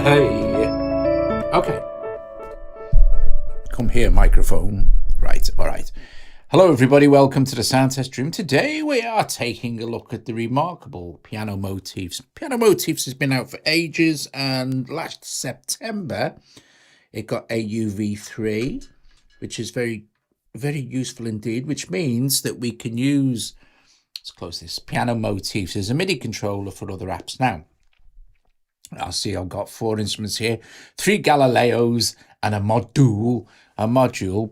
Hey. Okay. Come here, microphone. Right, all right. Hello, everybody. Welcome to the sound test room. Today we are taking a look at the remarkable Piano Motifs. Piano Motifs has been out for ages, and last September it got AUv3, which is very, very useful indeed, which means that we can use, let's close this, Piano Motifs as a MIDI controller for other apps now. I'll see I've got 4 instruments here, 3 Galileos and a module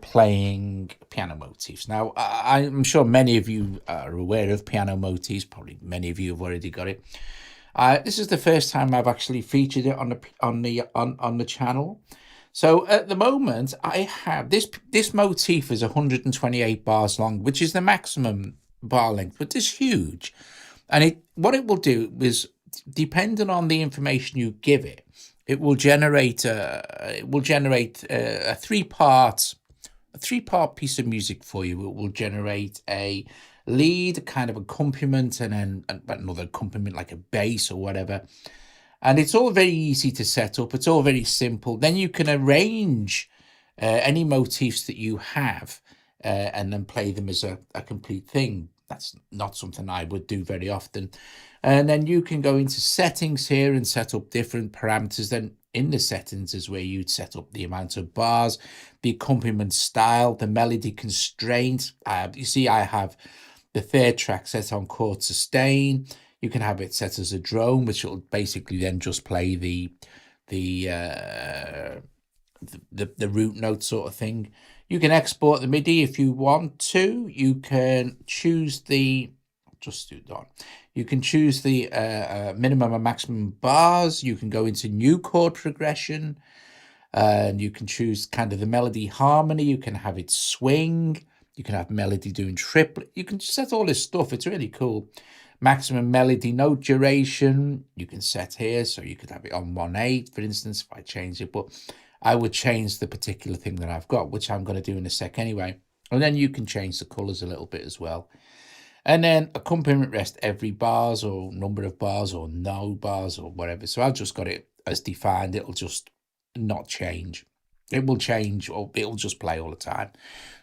playing Piano Motifs. Now, I'm sure many of you are aware of Piano Motifs. Probably many of you have already got it. This is the first time I've actually featured it on the channel. So at the moment, I have this motif is 128 bars long, which is the maximum bar length, but it's huge. And what it will do is, depending on the information you give it, it will generate a 3-part piece of music for you. It will generate a lead, kind of accompaniment, and then another accompaniment like a bass or whatever. And it's all very easy to set up. It's all very simple. Then you can arrange any motifs that you have and then play them as a complete thing. That's not something I would do very often. And then you can go into settings here and set up different parameters. Then in the settings is where you'd set up the amount of bars, the accompaniment style, the melody constraint. You see, I have the 3rd track set on chord sustain. You can have it set as a drone, which will basically then just play the root note sort of thing. You can export the MIDI if you want to. You can choose the You can choose the minimum and maximum bars. You can go into new chord progression, and you can choose kind of the melody harmony. You can have it swing. You can have melody doing triplet. You can set all this stuff. It's really cool. Maximum melody note duration you can set here, so you could have it on 1/8, for instance, if I change it. But I would change the particular thing that I've got, which I'm going to do in a sec anyway. And then you can change the colors a little bit as well. And then accompaniment rest every bars or number of bars or no bars or whatever. So I've just got it as defined. It'll just not change. It will change, or it'll just play all the time.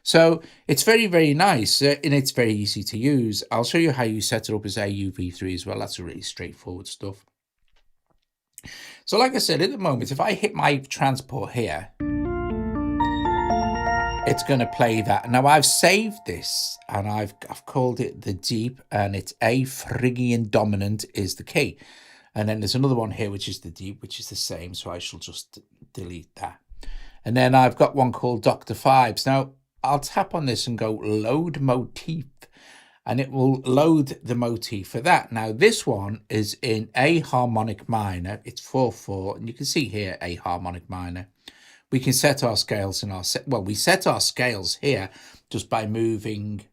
So it's very, very nice, and it's very easy to use. I'll show you how you set it up as AUv3 as well. That's really straightforward stuff. So like I said, at the moment, if I hit my transport here, it's going to play that. Now I've saved this, and I've called it the deep, and it's A Phrygian dominant is the key. And then there's another one here, which is the deep, which is the same. So I shall just delete that. And then I've got one called Dr. Fibes. Now I'll tap on this and go load motif, and it will load the motif for that. Now this one is in A harmonic minor. It's 4/4, and you can see here A harmonic minor. We can set our scales in we set our scales here just by moving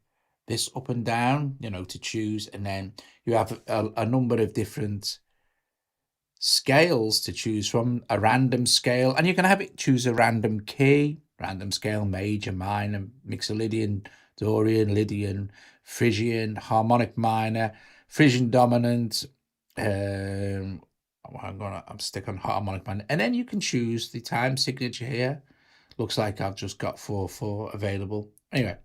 this up and down, to choose. And then you have a number of different scales to choose from, a random scale, and you can have it choose a random key, random scale, major, minor, Mixolydian, Dorian, Lydian, Phrygian, harmonic minor, Phrygian dominant. I'm stick on harmonic minor, and then you can choose the time signature here. Looks like I've just got 4/4 available. Anyway,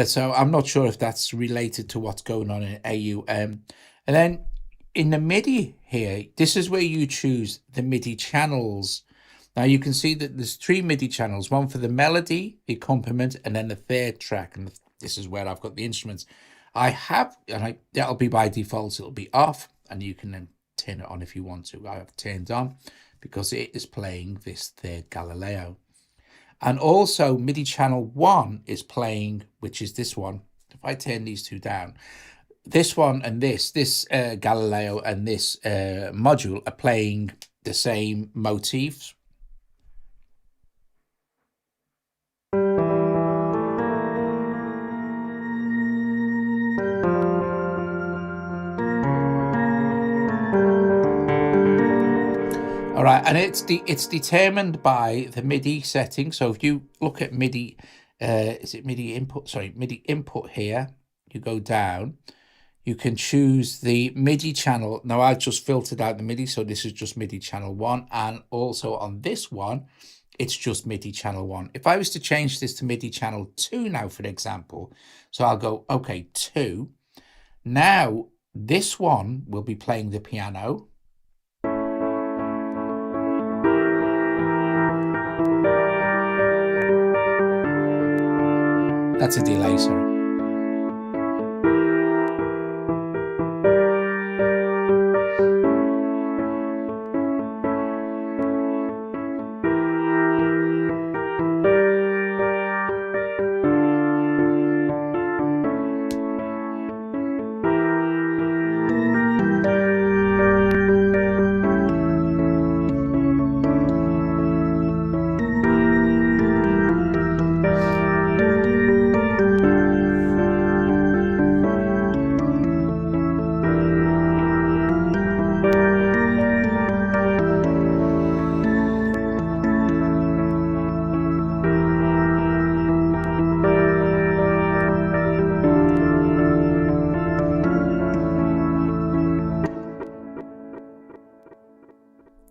so I'm not sure if that's related to what's going on in AUM. And then in the MIDI here, this is where you choose the MIDI channels. Now you can see that there's 3 MIDI channels, one for the melody, the accompaniment, and then the 3rd track. And this is where I've got the instruments. That'll be by default, it'll be off, and you can then turn it on if you want to. I have turned on because it is playing this 3rd Galileo. And also MIDI channel 1 is playing, which is this one. If I turn these 2 down, this one and this Galileo and this module are playing the same motifs. All right, and it's determined by the MIDI setting. So if you look at MIDI, is it MIDI input? Sorry, MIDI input here. You go down. You can choose the MIDI channel. Now I've just filtered out the MIDI, so this is just MIDI channel 1, and also on this one, it's just MIDI channel 1. If I was to change this to MIDI channel 2 now, for example, so I'll go, okay, 2. Now this one will be playing the piano. That's a delay, sorry.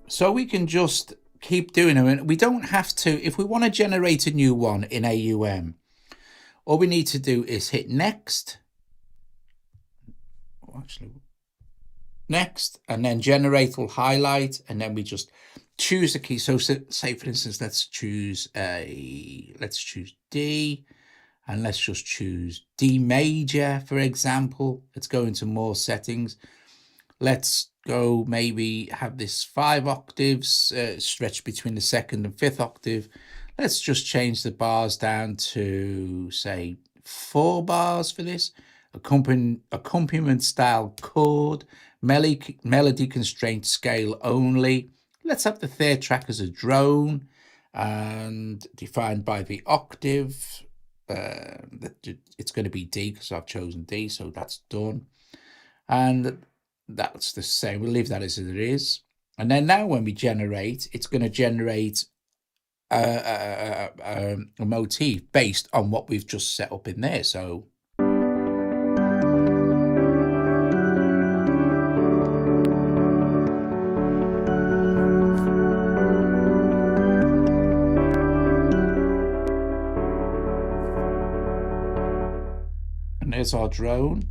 So we can just keep doing them. We don't have to, if we want to generate a new one in AUM, all we need to do is hit next. Next, and then generate will highlight, and then we just choose a key. So say for instance, let's choose D, and let's just choose D major, for example. Let's go into more settings. Let's go maybe have this 5 octaves stretched between the 2nd and 5th octave. Let's just change the bars down to say 4 bars for this. Accompaniment style chord, melody constraint scale only. Let's have the 3rd track as a drone and defined by the octave. It's going to be D because I've chosen D, so that's done. And that's the same. We'll leave that as it is. And then now when we generate, it's going to generate a motif based on what we've just set up in there. So and there's our drone.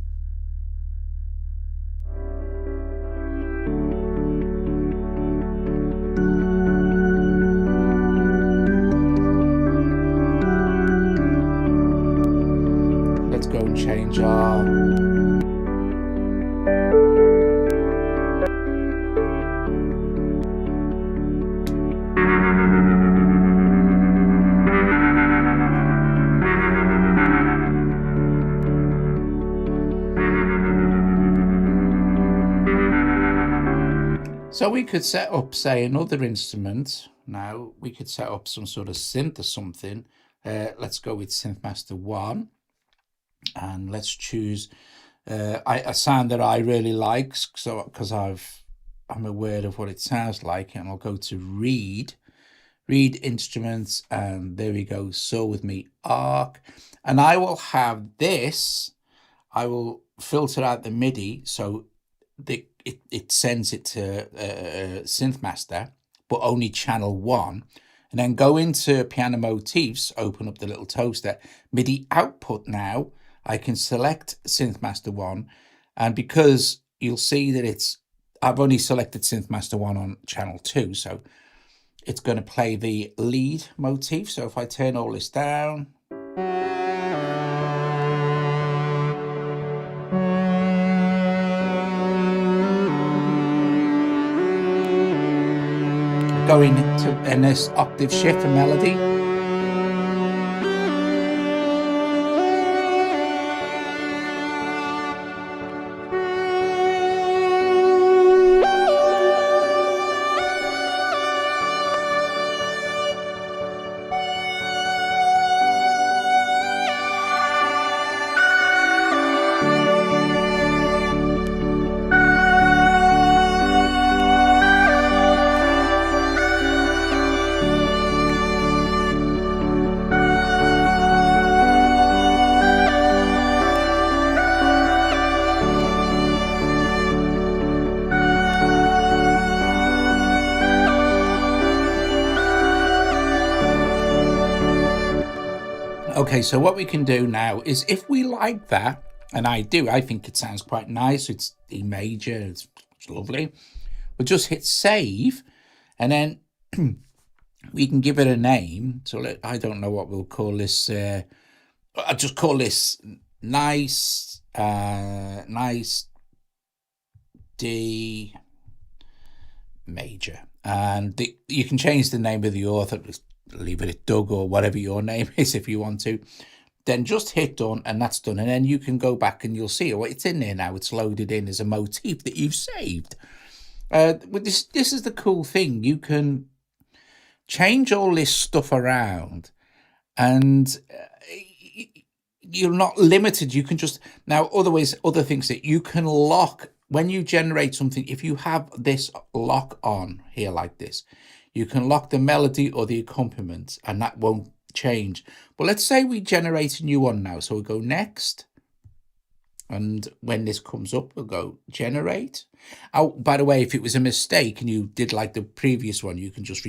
Let's go and change our so we could set up, say, another instrument. Now we could set up some sort of synth or something. Let's go with Synthmaster 1. And let's choose a sound that I really like, so because I'm aware of what it sounds like, and I'll go to read instruments, and there we go, Soar With Me Arc, and I will have this. I will filter out the MIDI so it sends it to Synthmaster, but only channel 1. And then go into Piano Motifs, open up the little toaster, MIDI output. Now I can select Synthmaster 1, and because you'll see that I've only selected Synthmaster 1 on channel 2, so it's going to play the lead motif. So if I turn all this down, going in this octave shift for melody. Okay, so what we can do now is, if we like that, and I do, I think it sounds quite nice. It's D major, it's lovely. We'll just hit save, and then we can give it a name. So I don't know what we'll call this. I'll just call this nice D major. And you can change the name of the author, leave it at Doug or whatever your name is if you want to. Then just hit done, and that's done. And then you can go back and you'll see, it's in there now. It's loaded in as a motif that you've saved. With this is the cool thing. You can change all this stuff around, and you're not limited. You can just, now other things that you can lock when you generate something. If you have this lock on here like this, you can lock the melody or the accompaniment, and that won't change. But let's say we generate a new one now. So we'll go next, and when this comes up, we'll go generate. Oh, by the way, if it was a mistake and you did like the previous one, you can just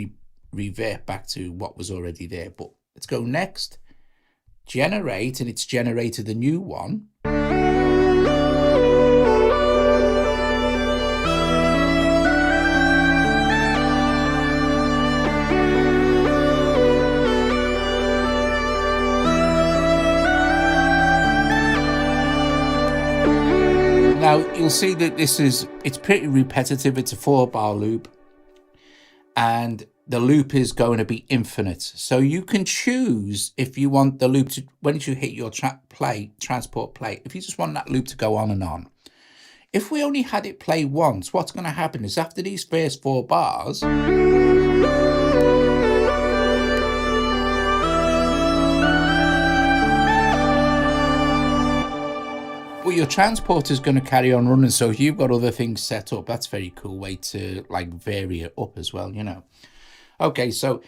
revert back to what was already there. But let's go next, generate, and it's generated a new one. Now you'll see that it's pretty repetitive. It's a 4-bar loop, and the loop is going to be infinite. So you can choose if you want the loop to, when you hit your transport play, if you just want that loop to go on and on. If we only had it play once, what's going to happen is after these first 4 bars, well, your transport is going to carry on running. So if you've got other things set up, that's a very cool way to like vary it up as well, you know. Okay, so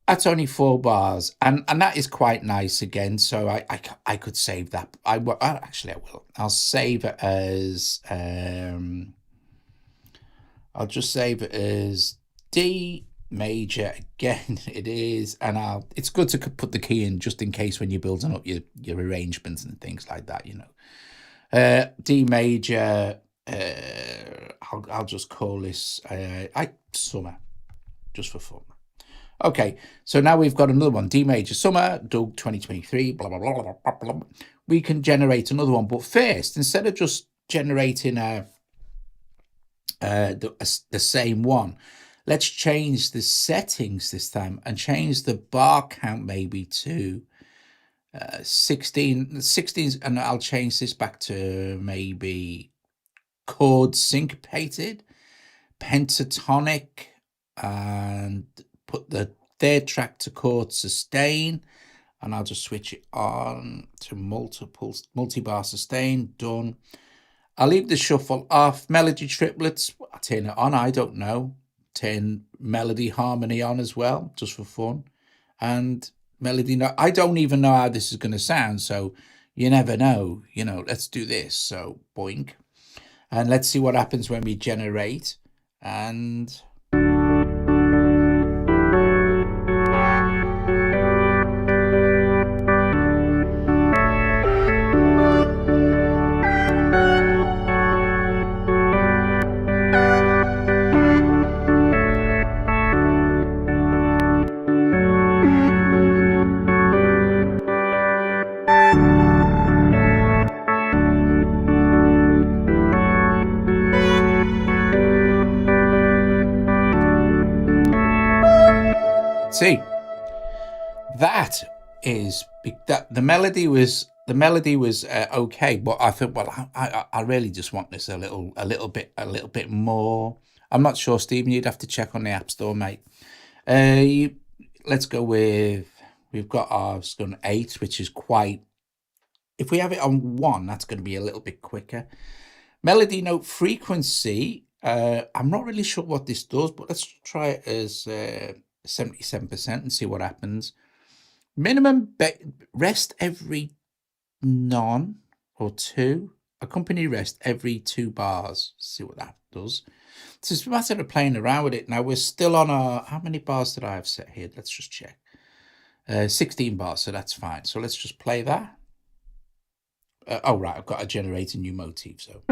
that's only 4 bars, and that is quite nice again. So I could save that. Actually I will. I'll save it as I'll just save it as D major again. It is, and it's good to put the key in just in case when you're building up your arrangements and things like that, you know. D major, I'll just call this summer, just for fun. Okay, so now we've got another one, D major summer, Doug 2023, blah, blah, blah, blah, blah, blah. We can generate another one, but first, instead of just generating the same one, let's change the settings this time and change the bar count maybe to 16, and I'll change this back to maybe chord syncopated, pentatonic, and put the 3rd track to chord sustain, and I'll just switch it on to multi-bar sustain. Done. I'll leave the shuffle off. Melody triplets, I'll turn it on. I don't know. Turn melody harmony on as well, just for fun. And melody, no, I don't even know how this is going to sound, so you never know, you know. Let's do this. So boink, and let's see what happens when we generate. And see, that is that the melody was okay, but I thought, well, I really just want this a little bit more. I'm not sure, Stephen. You'd have to check on the App Store, mate. Let's go with, we've got ours done 8, which is quite. If we have it on 1, that's going to be a little bit quicker. Melody note frequency. I'm not really sure what this does, but let's try it as 77% and see what happens. Minimum rest every none or 2. Accompany rest every 2 bars. See what that does. It's just a matter of playing around with it. Now we're still on our, how many bars did I have set here? Let's just check. 16 bars, so that's fine. So let's just play that. Oh, right, I've got to generate a new motif, so.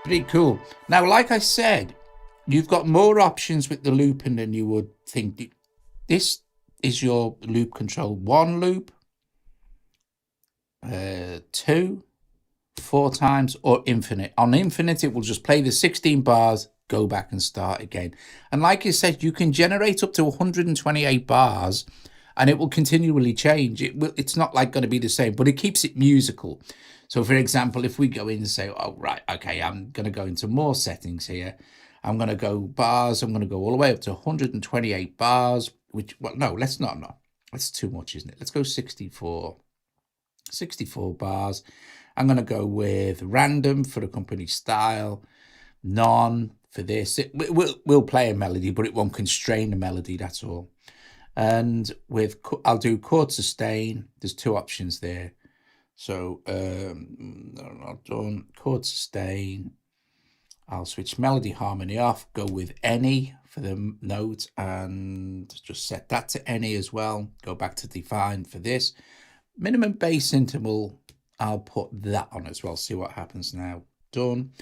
Pretty cool. Now, like I said, you've got more options with the looping than you would think. This is your loop control. 1 loop, 2, 4 times, or infinite. On infinite, it will just play the 16 bars, go back and start again. And like you said, you can generate up to 128 bars and it will continually change. It's not like going to be the same, but it keeps it musical. So for example, if we go in and say, oh, right, okay, I'm going to go into more settings here. I'm going to go bars. I'm going to go all the way up to 128 bars, which, well, no, let's not. No, that's too much, isn't it? Let's go 64 bars. I'm going to go with random for the company style, none for this. We'll play a melody, but it won't constrain the melody, that's all. And I'll do chord sustain. There's 2 options there. So not done. Chord sustain. I'll switch melody harmony off, go with any for the note, and just set that to any as well. Go back to define for this. Minimum bass interval, I'll put that on as well. See what happens now. Done.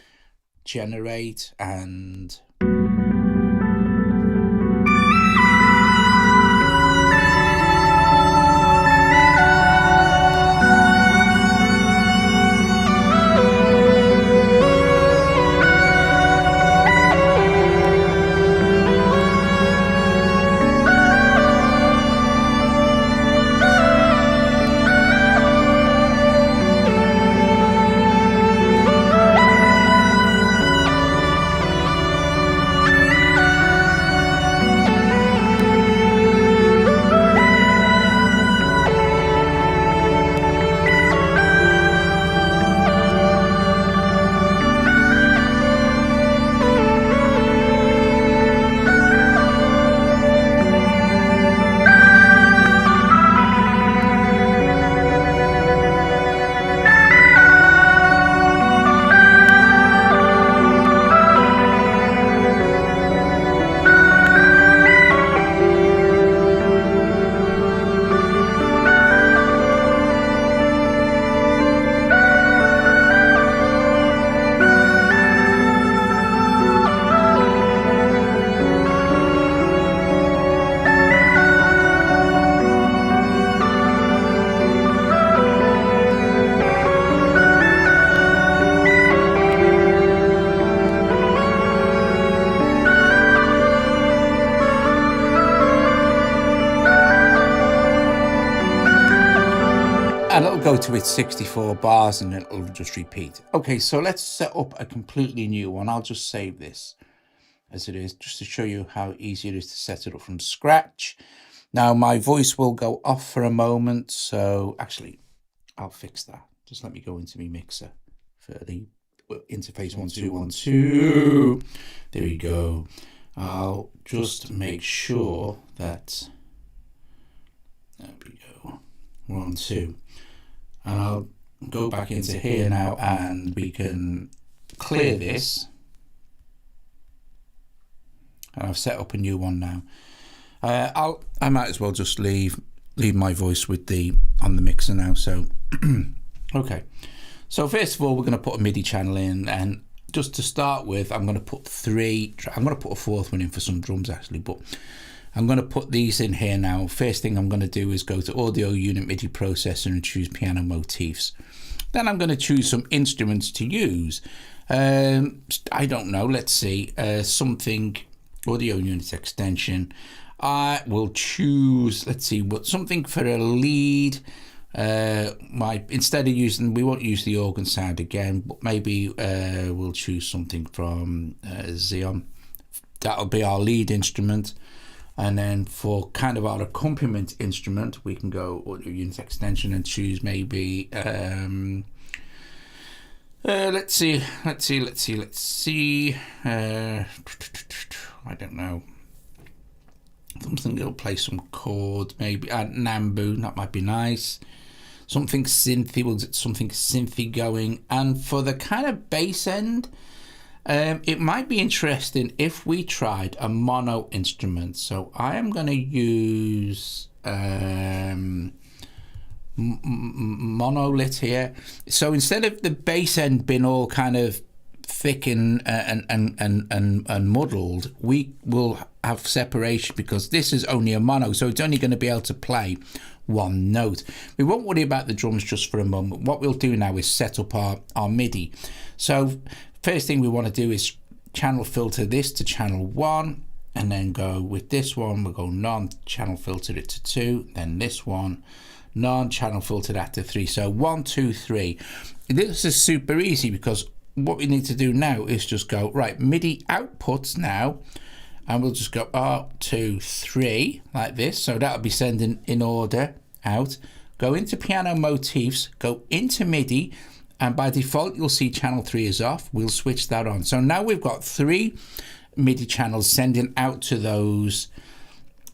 Generate and... And it'll go to its 64 bars and it'll just repeat. Okay, so let's set up a completely new one. I'll just save this as it is, just to show you how easy it is to set it up from scratch. Now my voice will go off for a moment, so actually I'll fix that. Just let me go into my mixer for the interface 1 2 1 2. There we go. I'll just make sure that there we go. 1 2. And I'll go back into here now and we can clear this. And I've set up a new one now. I might as well just leave my voice with on the mixer now. So okay. So first of all, we're going to put a MIDI channel in, and just to start with, I'm going to put 3. I'm going to put a 4th one in for some drums actually, but I'm going to put these in here now. First thing I'm going to do is go to Audio Unit MIDI Processor and choose Piano Motifs. Then I'm going to choose some instruments to use. I don't know, let's see, something, Audio Unit Extension. I will choose, let's see, something for a lead. Instead of using, we won't use the organ sound again, but maybe we'll choose something from Zvon. That'll be our lead instrument. And then for kind of our accompaniment instrument, we can go audio unit extension and choose maybe, let's see. I don't know. Something that'll play some chords, maybe Nambu, that might be nice. Something synthy, we'll get something synthy going. And for the kind of bass end, it might be interesting if we tried a mono instrument. So I am going to use monolith here. So instead of the bass end being all kind of thick and muddled, we will have separation because this is only a mono, so it's only going to be able to play one note. We won't worry about the drums just for a moment. What we'll do now is set up our MIDI. So first thing we want to do is channel filter this to channel 1, and then go with this one, we'll go none, channel filter it to 2, then this one, none, channel filter that to 3. So 1, 2, 3. This is super easy because what we need to do now is just go, right, MIDI outputs now, and we'll just go 1, 2, 3 like this. So that'll be sending in order out. Go into Piano Motifs, go into MIDI, and by default you'll see channel 3 is off. We'll switch that on. So now we've got 3 MIDI channels sending out to those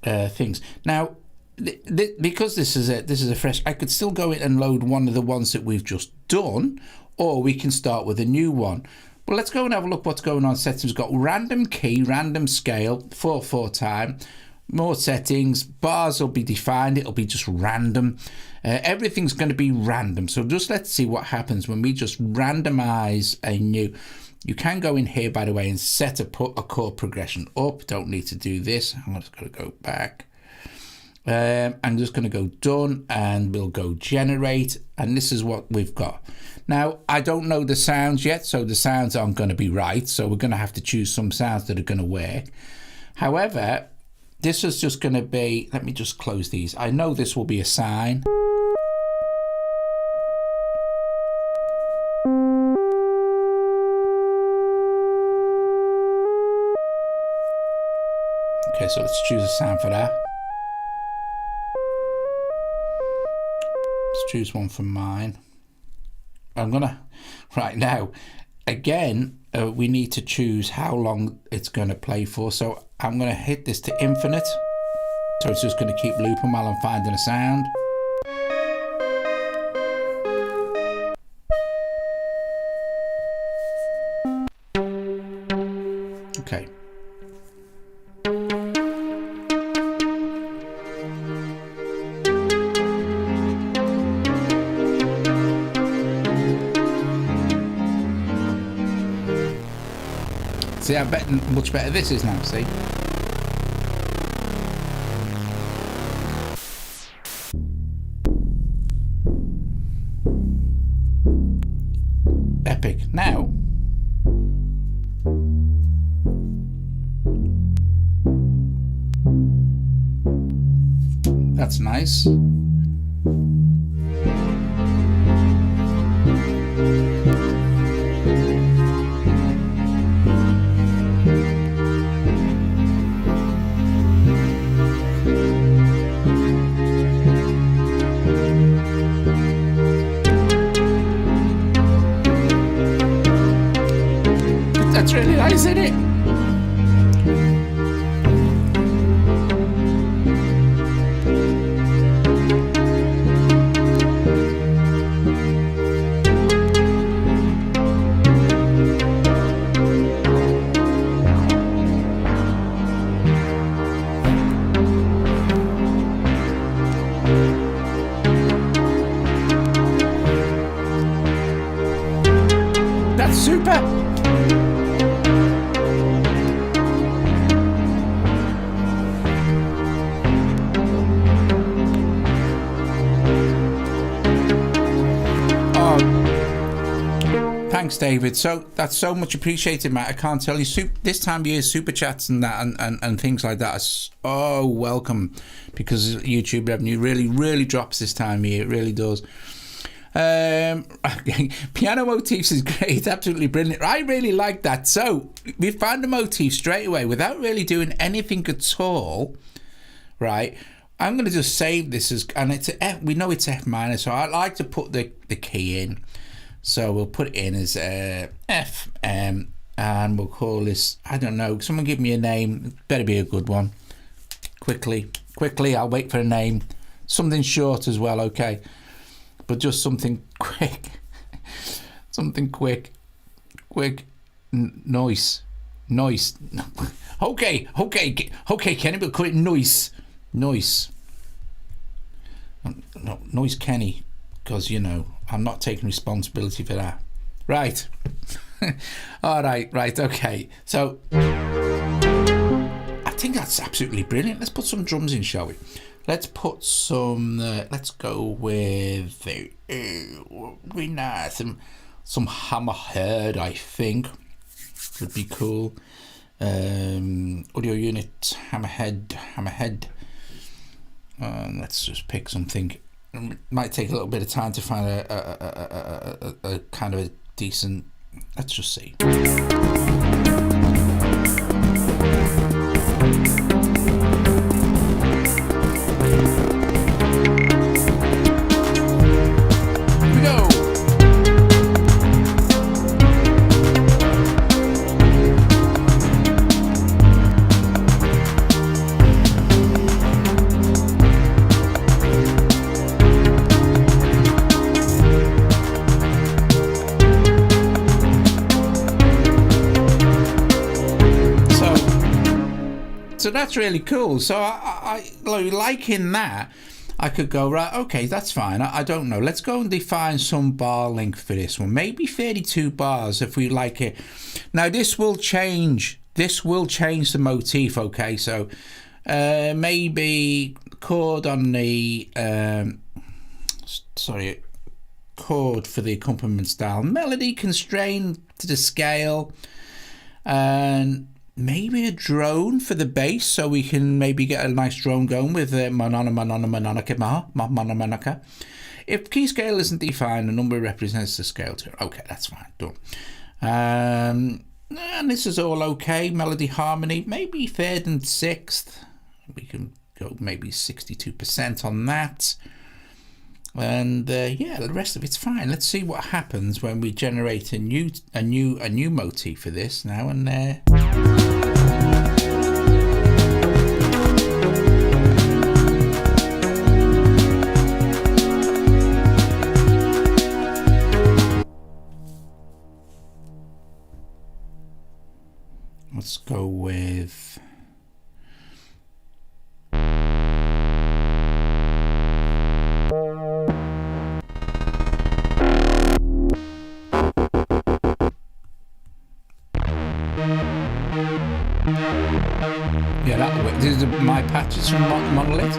things. Now because this is a fresh, I could still go in and load one of the ones that we've just done, or we can start with a new one. But let's go and have a look what's going on. Settings, we've got random key, random scale, 4/4 time, more settings, bars will be defined, it'll be just random. Everything's going to be random. So just let's see what happens when we just randomize a new. You can go in here, by the way, and set a chord progression up. Don't need to do this. I'm just going to go back. I'm just going to go done, and we'll go generate, and this is what we've got. Now, I don't know the sounds yet, so the sounds aren't going to be right, so we're going to have to choose some sounds that are going to work. However, this is just going to be, let me just close these. I know this will be a sine. Okay, so let's choose a sound for that. Let's choose one from mine. I'm gonna, right now, again, we need to choose how long it's going to play for. So I'm going to hit this to infinite. So it's just going to keep looping while I'm finding a sound. Okay. See how much better this is now, see? Epic. Now, that's nice. That's really nice, isn't it? That's super. Thanks, David. So that's so much appreciated, Matt. I can't tell you. This time of year, super chats and that and things like that are so welcome because YouTube revenue really drops this time of year. It really does. Piano Motifs is great, absolutely brilliant. I really like that. So we found a motif straight away without really doing anything at all, right? I'm going to just save this as, and it's a F, we know it's F minor, so I like to put the key in. So we'll put it in as F, and we'll call this, I don't know, someone give me a name. It better be a good one. Quickly, I'll wait for a name. Something short as well, okay? But just something quick. Something quick. Noise. Okay, Kenny, we'll call it noise. No, noise Kenny, because, you know, I'm not taking responsibility for that. Right. All right, okay. So, I think that's absolutely brilliant. Let's put some drums in, shall we? Let's put some, let's go with, some hammerhead, I think, would be cool. Audio unit, hammerhead. Let's just pick something. It might take a little bit of time to find a kind of a decent, let's just see. So that's really cool. So I liking that. I could go, right, okay, that's fine. I don't know. Let's go and define some bar length for this one. Maybe 32 bars if we like it. Now, this will change. This will change the motif, okay? So maybe chord on the, chord for the accompaniment style. Melody constrained to the scale. And maybe a drone for the bass, so we can maybe get a nice drone going with mononica. If key scale isn't defined, the number represents the scale too. Okay, that's fine, done. And this is all okay. Melody harmony, maybe third and sixth. We can go maybe 62% on that. And yeah, the rest of it's fine. Let's see what happens when we generate a new motif for this now and there. Let's go with these are my patches from Monolith.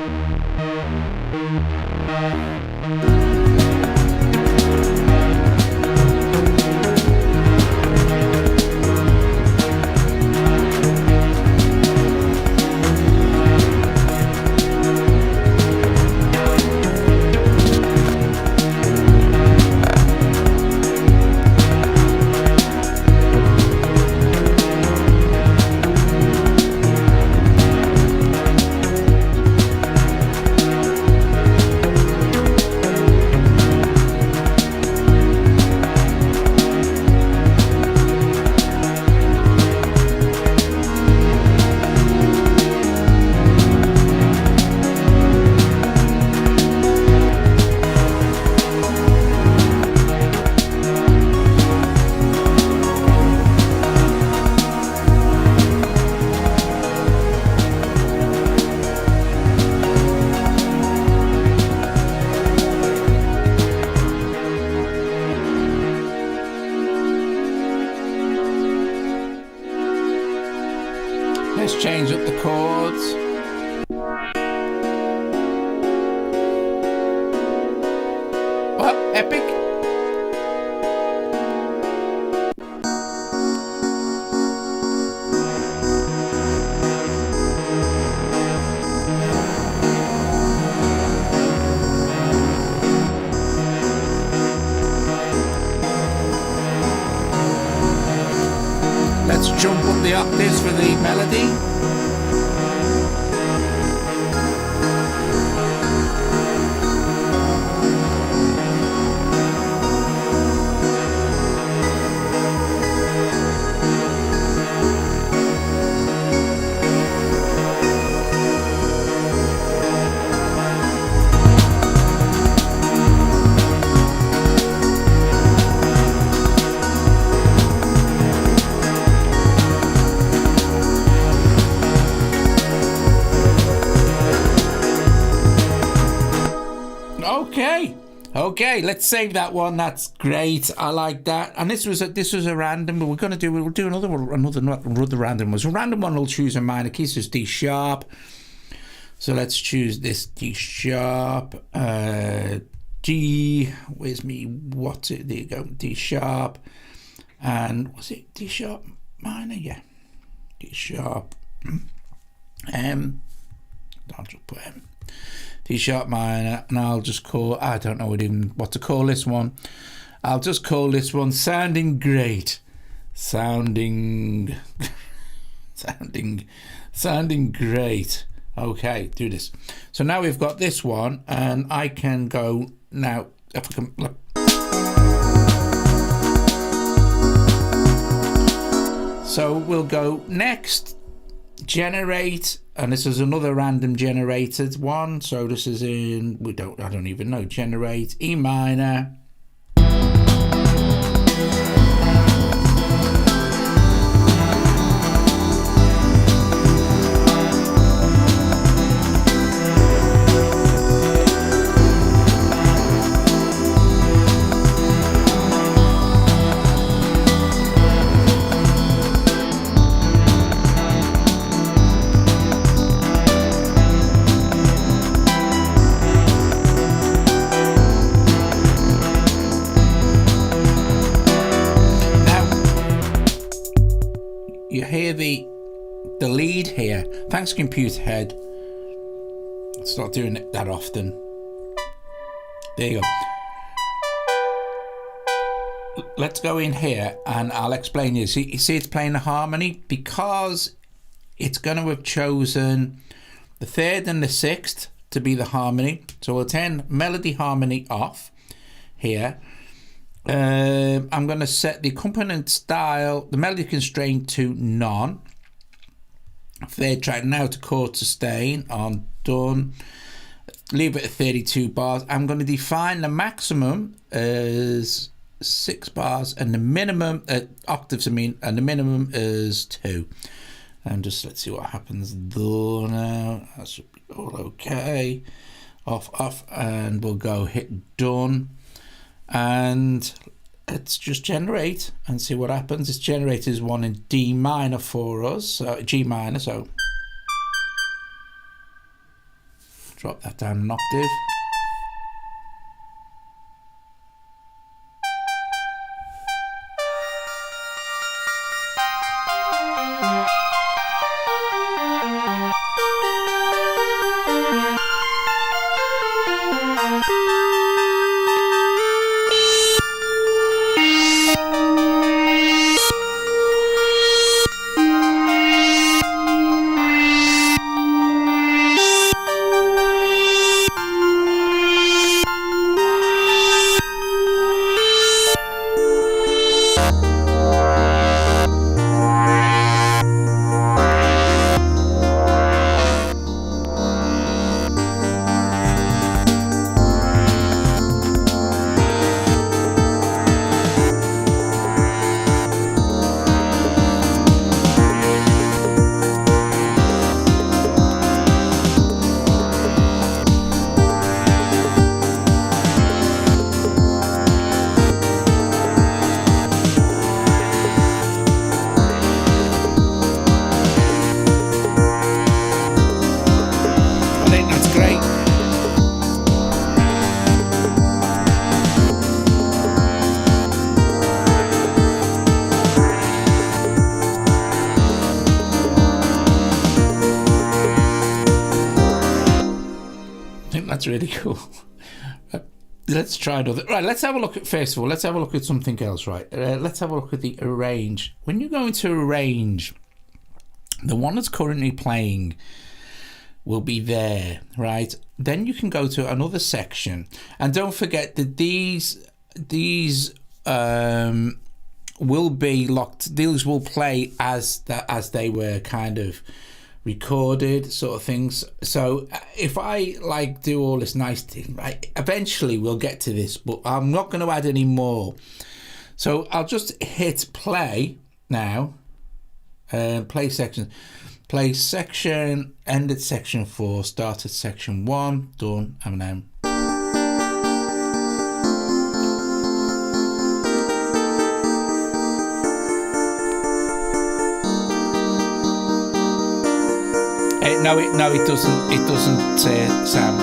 Let's change up the chords. Oh, epic. let's jump up the octaves for the melody. Okay, let's save that one. That's great. I like that. And this was a random, but we'll do another random one. So random one will choose a minor key, so it's D sharp. So let's choose this D sharp. D, where's me? What's it? There you go. D sharp. And was it D sharp minor? Yeah. D sharp. I'll just put M. D sharp minor, and I'll just call, I don't know what to call this one. I'll just call this one Sounding Great. Sounding great. Okay, do this. So now we've got this one, and I can go now. If I can look. So we'll go next. Generate, and this is another random generated one. So this is in, I don't even know. Generate E minor. You hear the lead here. Thanks, computer head. It's not doing it that often. There you go. Let's go in here and I'll explain you. See it's playing the harmony because it's going to have chosen the third and the sixth to be the harmony. So we'll turn melody harmony off here. I'm going to set the accompaniment style, the melody constraint to none. Third track now to chord sustain on done. Leave it at 32 bars. I'm going to define the maximum as 6 bars and the minimum octaves. And the minimum is 2. And just let's see what happens. Done now. That should be all okay. Off, and we'll go hit done. And let's just generate and see what happens. This generator is one in D minor for us, so G minor, so drop that down an octave. That's really cool. let's try another. Right, let's have a look at, first of all, let's have a look at something else, right? Let's have a look at the arrange. When you go into arrange, the one that's currently playing will be there, right? Then you can go to another section, and don't forget that these will be locked. These will play as they were kind of recorded, sort of things. So if I like do all this nice thing, right, eventually we'll get to this, but I'm not going to add any more. So I'll just hit play now. Play section, end at section 4, start at section 1, done, M&M. No, it doesn't. It doesn't, Sam.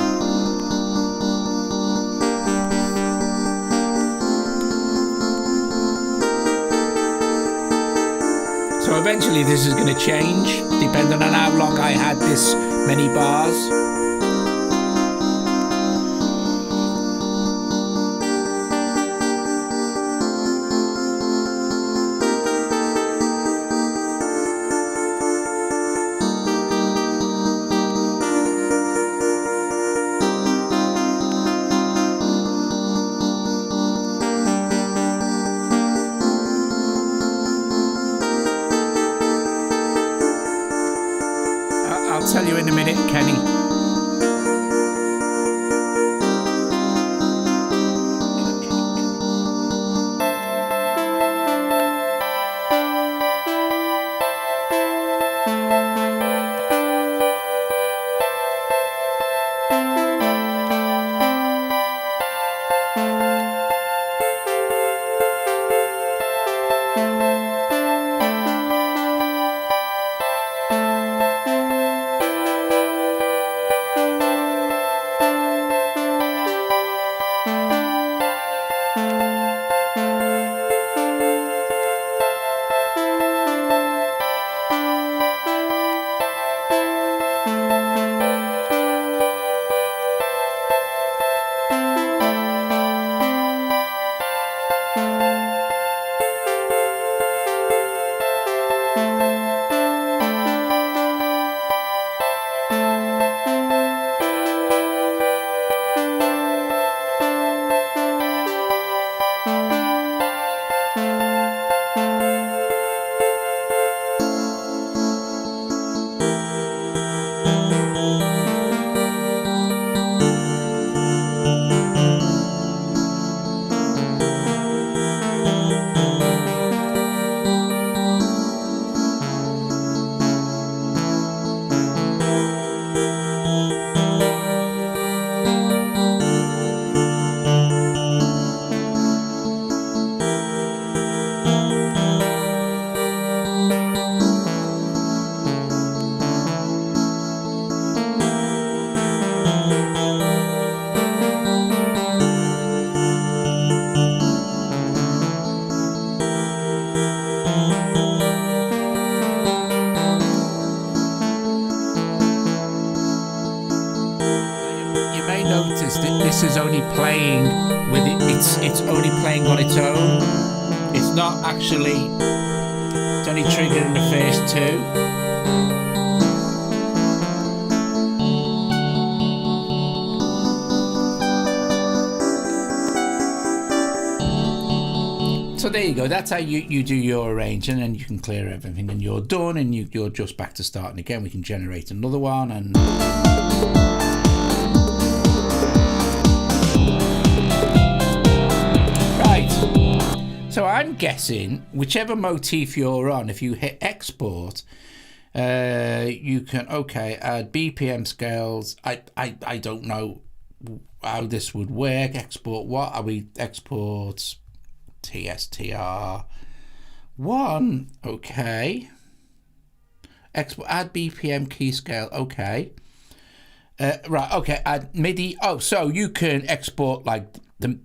So eventually, this is going to change, depending on how long I had this many bars. I'll tell you in a minute, Kenny. This is only playing with it. It's only playing on its own. It's not actually. It's only triggering the first two. So there you go. That's how you do your arranging, and you can clear everything, and you're done, and you're just back to starting again. We can generate another one and. So I'm guessing whichever motif you're on, if you hit export, you can add BPM scales. I don't know how this would work. Export what? Are we export TSTR 1? Okay. Export add BPM key scale. Okay. Right. Okay. Add MIDI. Oh, so you can export like. The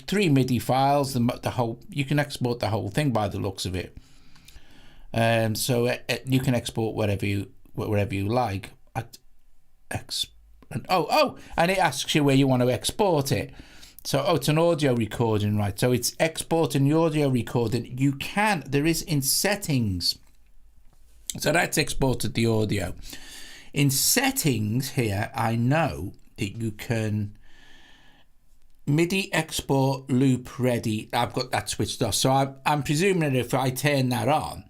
3 MIDI files, the whole, you can export the whole thing by the looks of it. So you can export whatever you like. And it asks you where you want to export it. So, it's an audio recording, right? So it's exporting the audio recording. There is in settings. So that's exported the audio. In settings here, I know that you can MIDI export loop ready. I've got that switched off. So I'm presuming that if I turn that on,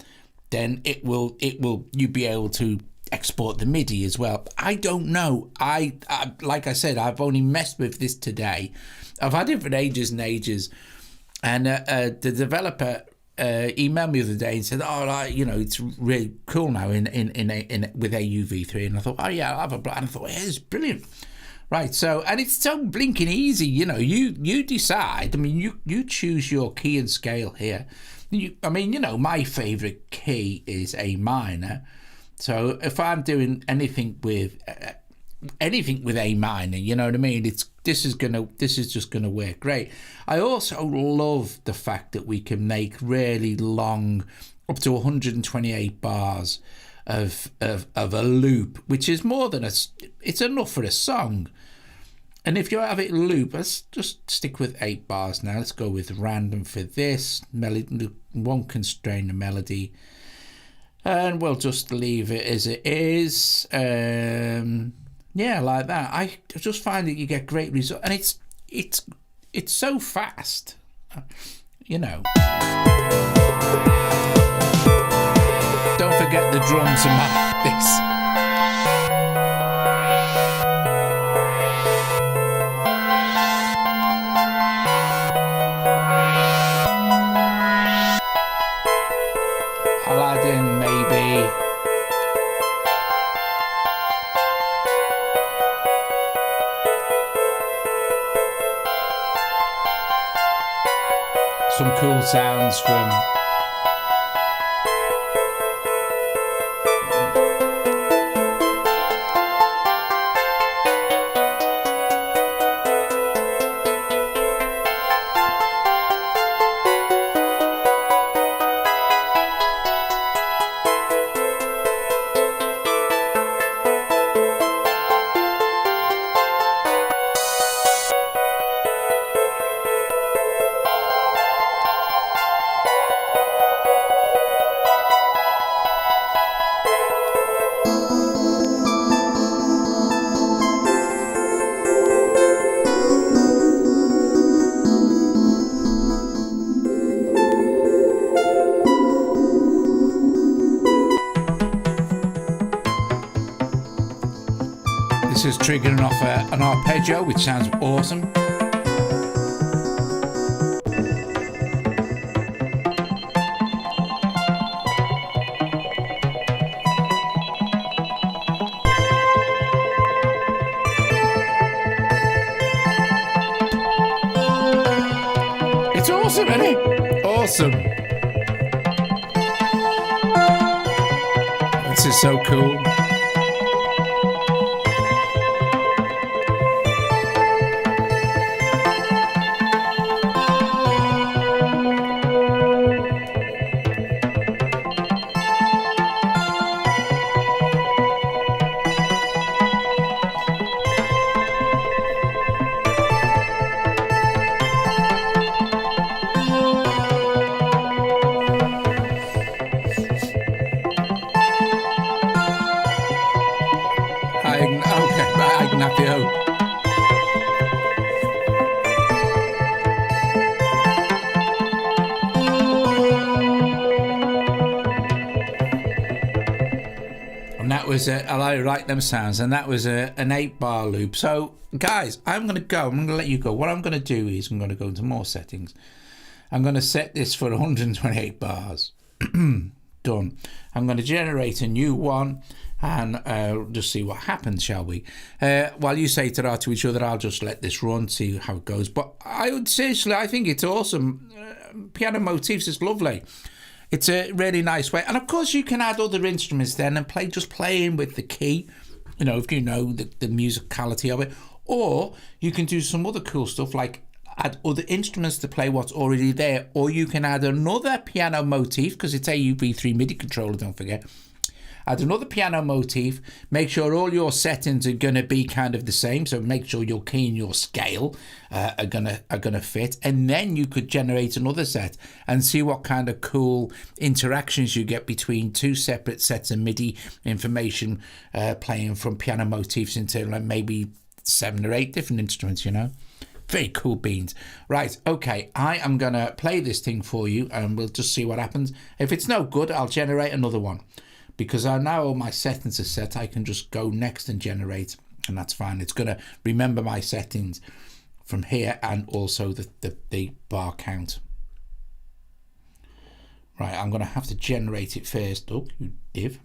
then you'll be able to export the MIDI as well. I don't know. I like I said, I've only messed with this today. I've had it for ages and ages, and the developer emailed me the other day and said, it's really cool now in with AUv3, and I thought, oh yeah, I'll have a blast. And I thought, yeah, it's brilliant. Right, so, and it's so blinking easy, you decide. I mean, you choose your key and scale here. My favorite key is A minor. So if I'm doing anything with A minor, you know what I mean? This is just gonna work great. I also love the fact that we can make really long, up to 128 bars of a loop, which is more than it's enough for a song. And if you have it loop, let's just stick with 8 bars now. Let's go with random for this melody. Won't constrain the melody, and we'll just leave it as it is. Yeah, like that. I just find that you get great results, and it's so fast, Don't forget the drums and this. I'll add in maybe some cool sounds from this is triggering off an arpeggio, which sounds awesome. It's awesome, isn't it? Awesome. This is so cool. I like them sounds, and that was an 8-bar loop. So guys, I'm going to let you go. What I'm going to do is I'm going to go into more settings. I'm going to set this for 128 bars. Done. I'm going to generate a new one, and just see what happens, shall we? While you say ta-ra to each other, I'll just let this run, see how it goes. But I think it's awesome. Piano Motifs is lovely. It's a really nice way. And of course you can add other instruments then and playing with the key, if you know the musicality of it. Or you can do some other cool stuff like add other instruments to play what's already there. Or you can add another piano motif, because it's AUv3 MIDI controller, don't forget. add another piano motif, make sure all your settings are going to be kind of the same, so make sure your key and your scale are gonna fit, and then you could generate another set and see what kind of cool interactions you get between two separate sets of MIDI information playing from piano motifs into like maybe 7 or 8 different instruments, you know. Very cool beans. Right, okay, I am gonna play this thing for you and we'll just see what happens. If it's no good, I'll generate another one. Because I now all my settings are set, I can just go next and generate, and that's fine. It's gonna remember my settings from here and also the bar count. Right, I'm gonna have to generate it first. Oh, you div.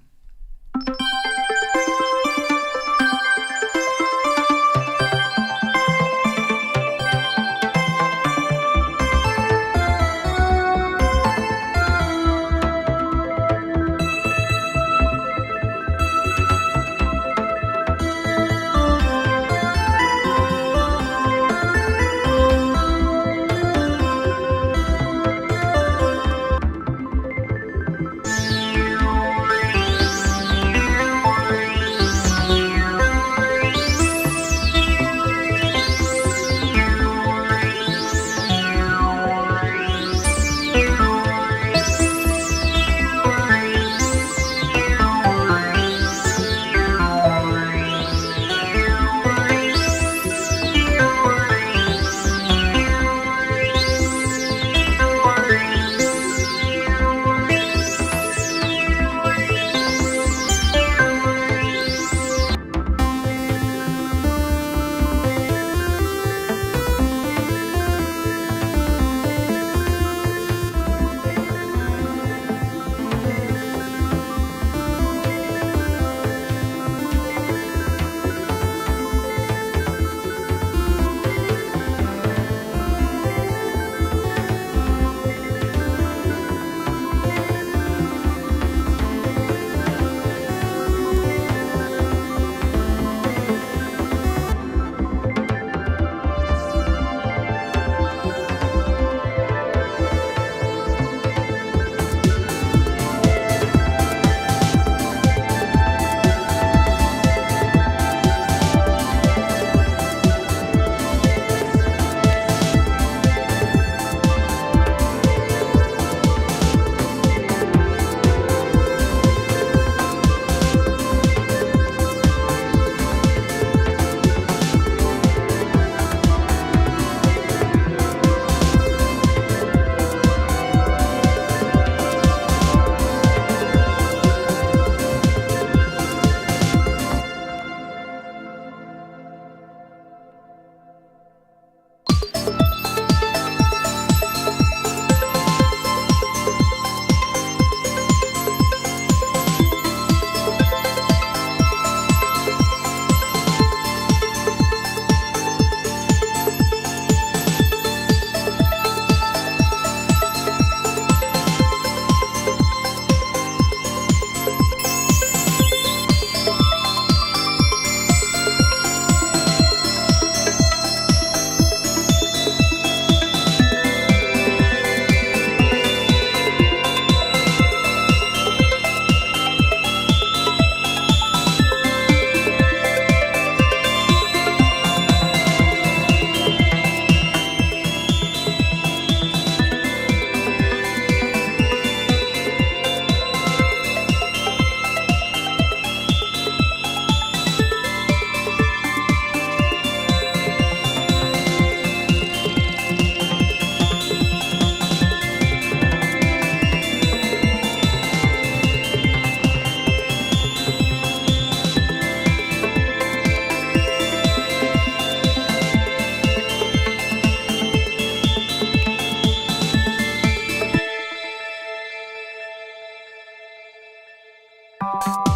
you